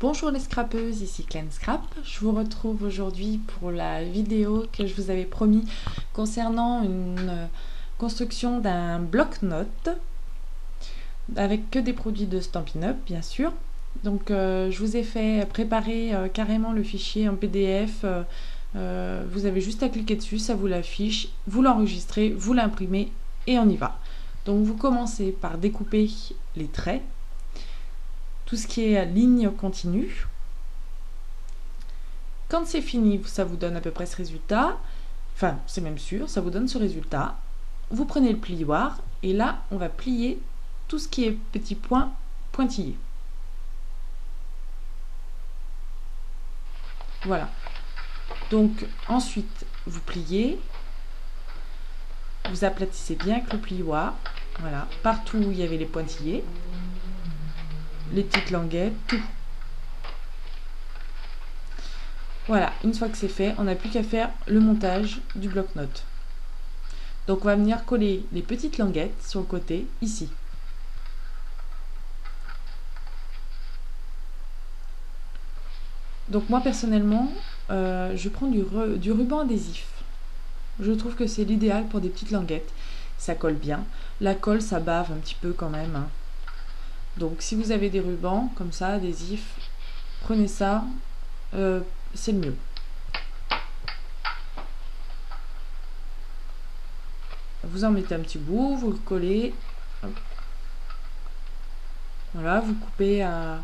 Bonjour les scrapeuses, ici Clem Scrap. Je vous retrouve aujourd'hui pour la vidéo que je vous avais promis concernant une construction d'un bloc-notes avec que des produits de Stampin' Up, bien sûr. Donc je vous ai fait préparer carrément le fichier en PDF. Vous avez juste à cliquer dessus, ça vous l'affiche, vous l'enregistrez, vous l'imprimez et on y va. Donc vous commencez par découper les traits, tout ce qui est ligne continue. Quand c'est fini, ça vous donne à peu près ce résultat. Enfin, c'est même sûr, ça vous donne ce résultat. Vous prenez le plioir et là, on va plier tout ce qui est petits points pointillés. Voilà. Donc, ensuite, vous pliez. Vous aplatissez bien avec le plioir. Voilà. Partout où il y avait les pointillés. Les petites languettes, tout. Voilà, une fois que c'est fait, on n'a plus qu'à faire le montage du bloc-notes. Donc on va venir coller les petites languettes sur le côté, ici. Donc moi personnellement, je prends du ruban adhésif. Je trouve que c'est l'idéal pour des petites languettes. Ça colle bien. La colle, ça bave un petit peu quand même. Donc si vous avez des rubans comme ça, adhésifs, prenez ça. C'est le mieux. Vous en mettez un petit bout, vous le collez. Voilà, vous coupez à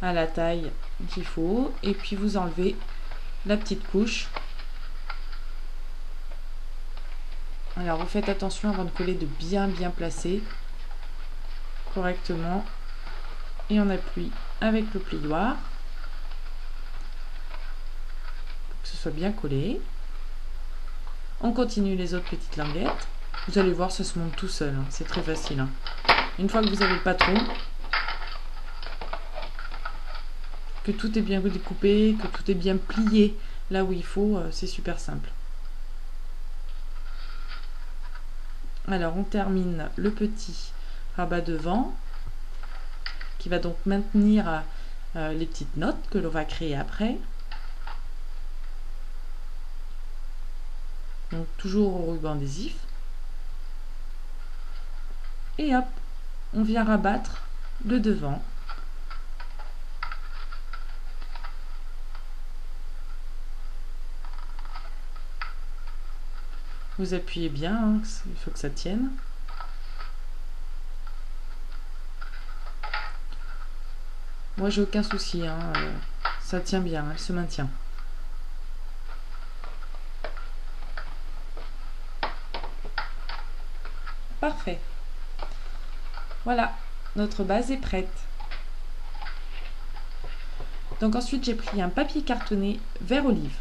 la taille qu'il faut et puis vous enlevez la petite couche. Alors vous faites attention avant de coller de bien placer correctement et on appuie avec le plioir pour que ce soit bien collé. On continue les autres petites languettes. Vous allez voir, ça se monte tout seul, hein. C'est très facile, hein. Une fois que vous avez le patron, que tout est bien découpé, que tout est bien plié là où il faut, c'est super simple. Alors on termine le petit rabat devant qui va donc maintenir les petites notes que l'on va créer après. Donc toujours au ruban adhésif. Et hop, on vient rabattre le devant. Vous appuyez bien, hein, il faut que ça tienne. Moi j'ai aucun souci, hein, ça tient bien, elle se maintient. Parfait. Voilà, notre base est prête. Donc ensuite j'ai pris un papier cartonné vert olive.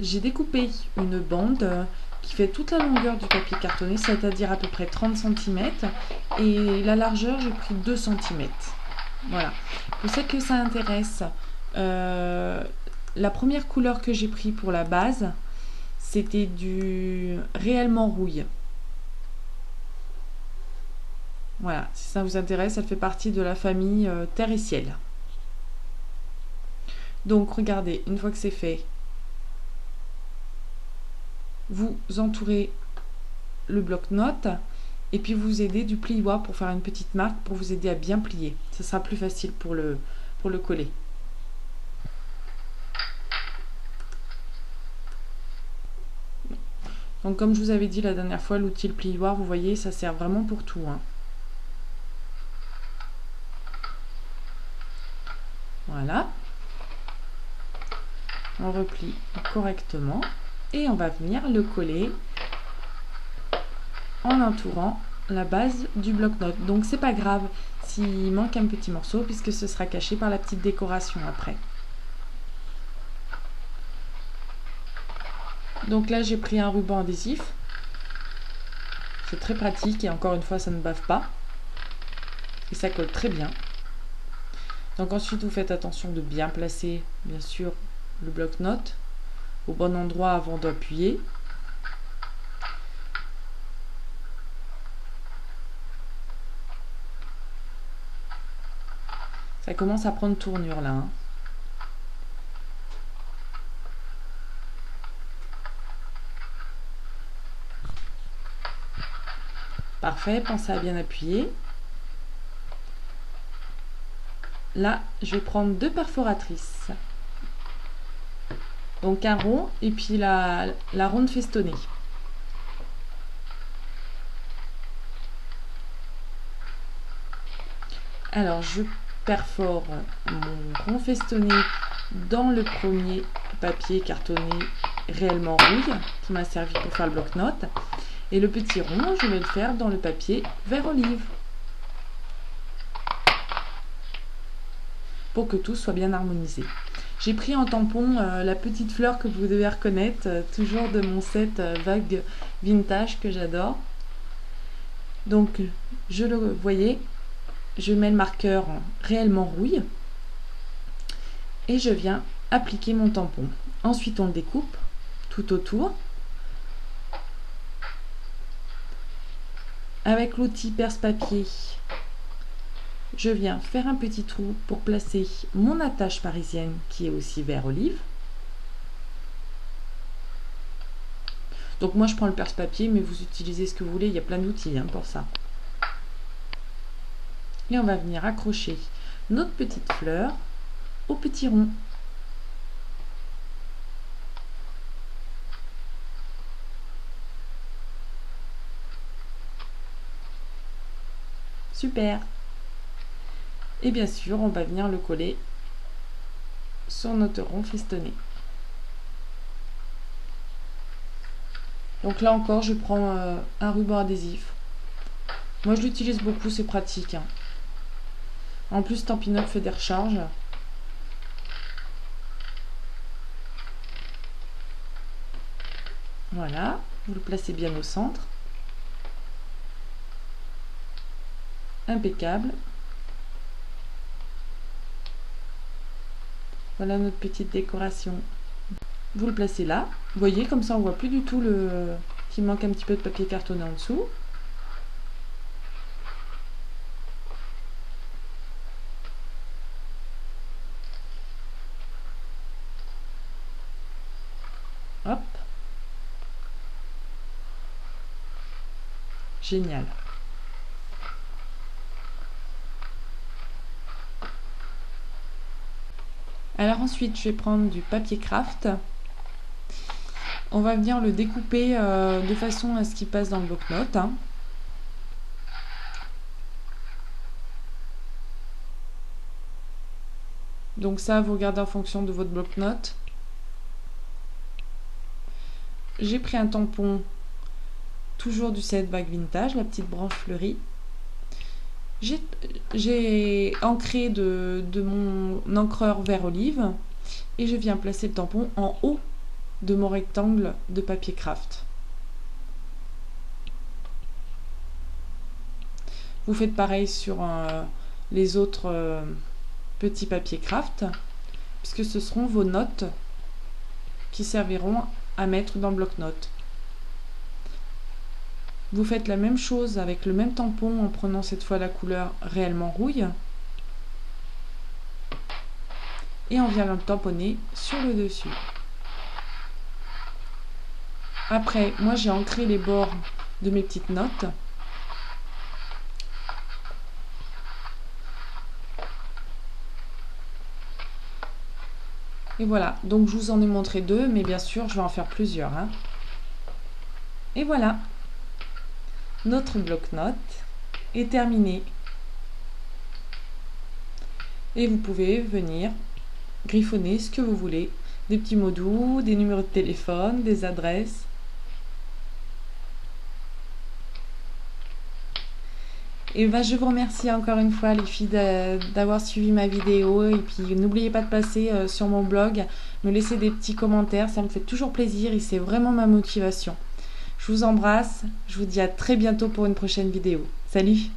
J'ai découpé une bande qui fait toute la longueur du papier cartonné, c'est-à-dire à peu près 30 cm. Et la largeur, j'ai pris 2 cm. Voilà. Pour ceux que ça intéresse, la première couleur que j'ai pris pour la base, c'était du réellement rouille. Voilà, si ça vous intéresse, elle fait partie de la famille Terre et Ciel. Donc regardez, une fois que c'est fait, vous entourez le bloc-notes et puis vous aidez du plioir pour faire une petite marque pour vous aider à bien plier. Ce sera plus facile pour le coller. Donc comme je vous avais dit la dernière fois, l'outil le plioir, vous voyez, ça sert vraiment pour tout, hein. Voilà. On replie correctement et on va venir le coller en entourant la base du bloc-notes. Donc c'est pas grave s'il manque un petit morceau puisque ce sera caché par la petite décoration après. Donc là j'ai pris un ruban adhésif. C'est très pratique et encore une fois ça ne bave pas. Et ça colle très bien. Donc ensuite vous faites attention de bien placer bien sûr le bloc-notes au bon endroit avant d'appuyer. Ça commence à prendre tournure là, hein. Parfait, pensez à bien appuyer. Là, je vais prendre 2 perforatrices. Donc un rond et puis la ronde festonnée. Alors, je perfore mon rond festonné dans le premier papier cartonné réellement rouille qui m'a servi pour faire le bloc-notes. Et le petit rond, je vais le faire dans le papier vert olive. Pour que tout soit bien harmonisé. J'ai pris en tampon la petite fleur que vous devez reconnaître, toujours de mon set Vague Vintage que j'adore. Donc, je le voyais, je mets le marqueur réellement rouille et je viens appliquer mon tampon. Ensuite, on le découpe tout autour. Avec l'outil perce-papier, je viens faire un petit trou pour placer mon attache parisienne qui est aussi vert olive. Donc moi je prends le perce-papier, mais vous utilisez ce que vous voulez, il y a plein d'outils pour ça. Et on va venir accrocher notre petite fleur au petit rond. Super! Et bien sûr, on va venir le coller sur notre rond festonné. Donc là encore, je prends un ruban adhésif. Moi, je l'utilise beaucoup, c'est pratique. En plus, Stampin' Up fait des recharges. Voilà, vous le placez bien au centre. Impeccable. Voilà notre petite décoration. Vous le placez là. Vous voyez, comme ça on voit plus du tout qu'il manque un petit peu de papier cartonné en dessous. Hop. Génial. Alors ensuite, je vais prendre du papier craft. On va venir le découper de façon à ce qu'il passe dans le bloc-notes. Donc ça, vous regardez en fonction de votre bloc-notes. J'ai pris un tampon, toujours du set Vague Vintage, la petite branche fleurie. J'ai ancré de mon encreur vert olive et je viens placer le tampon en haut de mon rectangle de papier craft. Vous faites pareil sur les autres petits papiers craft, puisque ce seront vos notes qui serviront à mettre dans le bloc-notes. Vous faites la même chose avec le même tampon en prenant cette fois la couleur réellement rouille. Et on vient le tamponner sur le dessus. Après, moi j'ai ancré les bords de mes petites notes. Et voilà, donc je vous en ai montré 2, mais bien sûr je vais en faire plusieurs. Et voilà, notre bloc-notes est terminé. Et vous pouvez venir griffonner ce que vous voulez. Des petits mots doux, des numéros de téléphone, des adresses. Et ben, je vous remercie encore une fois les filles d'avoir suivi ma vidéo. Et puis n'oubliez pas de passer sur mon blog, me laisser des petits commentaires, ça me fait toujours plaisir et c'est vraiment ma motivation. Je vous embrasse, je vous dis à très bientôt pour une prochaine vidéo. Salut!